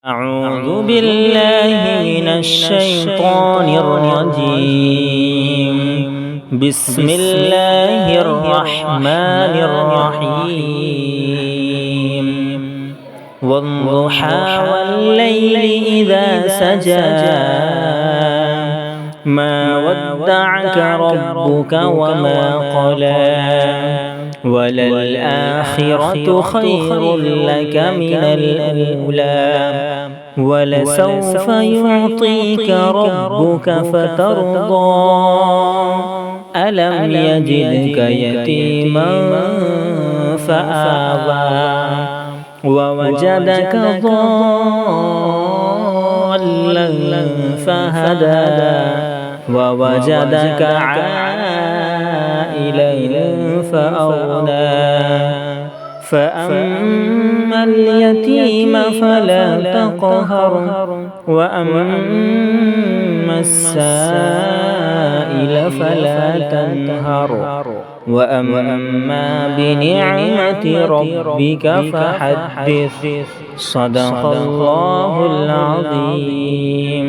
أعوذ بالله من الشيطان الرجيم. بسم الله الرحمن الرحيم. والضحى والليل إذا سجى ما ودعك ربك وما قلى وللآخرة خير لك من الأولى ولسوف يعطيك ربك فترضى ألم يجدك يتيما فآوى ووجدك ضالا فهدى ووجدك عائلا فأغنى فأما اليتيم فلا تقهر وأما السائل فلا تنهر وأما بنعمة ربك فحدث. صدق الله العظيم.